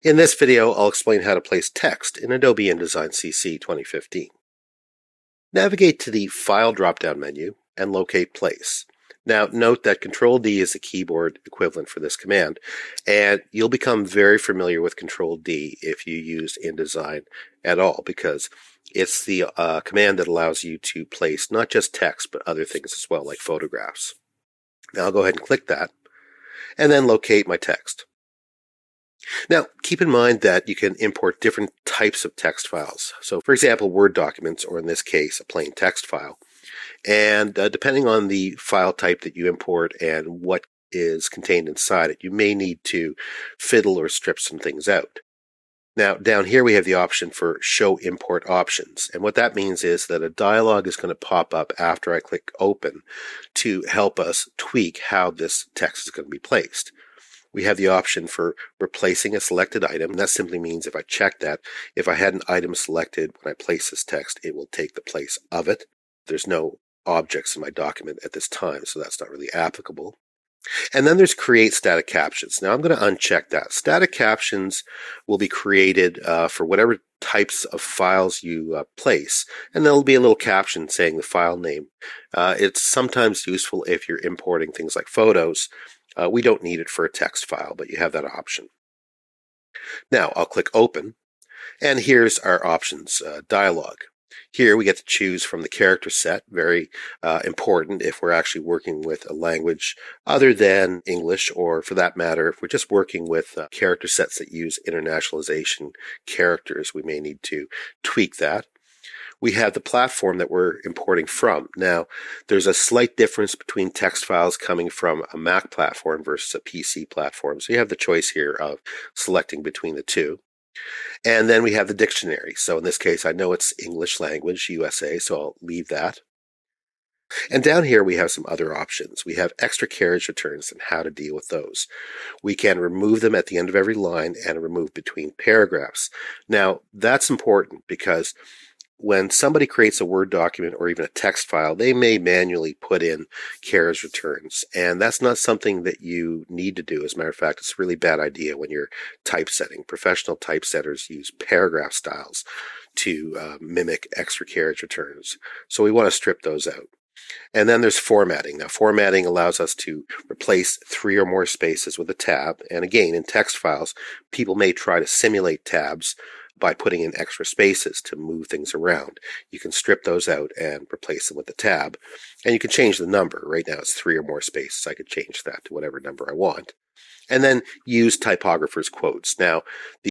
In this video, I'll explain how to place text in Adobe InDesign CC 2015. Navigate to the File drop-down menu and locate Place. Now, note that Control-D is the keyboard equivalent for this command, and you'll become very familiar with Control-D if you use InDesign at all, because it's the command that allows you to place not just text, but other things as well, like photographs. Now, I'll go ahead and click that, and then locate my text. Now, keep in mind that you can import different types of text files. So, for example, Word documents, or in this case, a plain text file. And depending on the file type that you import and what is contained inside it, you may need to fiddle or strip some things out. Now, down here we have the option for Show Import Options. And what that means is that a dialog is going to pop up after I click Open to help us tweak how this text is going to be placed. We have the option for replacing a selected item. And that simply means if I check that, if I had an item selected when I place this text, it will take the place of it. There's no objects in my document at this time, so that's not really applicable. And then there's Create Static Captions. Now I'm going to uncheck that. Static captions will be created for whatever types of files you place, and there'll be a little caption saying the file name. It's sometimes useful if you're importing things like photos. We don't need it for a text file, but you have that option. Now I'll click Open, and here's our options dialog. Here we get to choose from the character set, very important if we're actually working with a language other than English, or for that matter, if we're just working with character sets that use internationalization characters, we may need to tweak that. We have the platform that we're importing from. Now, there's a slight difference between text files coming from a Mac platform versus a PC platform. So you have the choice here of selecting between the two. And then we have the dictionary. So in this case, I know it's English language, USA, so I'll leave that. And down here, we have some other options. We have extra carriage returns and how to deal with those. We can remove them at the end of every line and remove between paragraphs. Now, that's important because when somebody creates a Word document or even a text file, they may manually put in carriage returns. And that's not something that you need to do. As a matter of fact, it's a really bad idea when you're typesetting. Professional typesetters use paragraph styles to mimic extra carriage returns. So we want to strip those out. And then there's formatting. Now, formatting allows us to replace 3 or more spaces with a tab. And again, in text files, people may try to simulate tabs by putting in extra spaces to move things around. You can strip those out and replace them with a tab. And you can change the number. Right now it's 3 or more spaces. I could change that to whatever number I want. And then use typographer's quotes. Now, the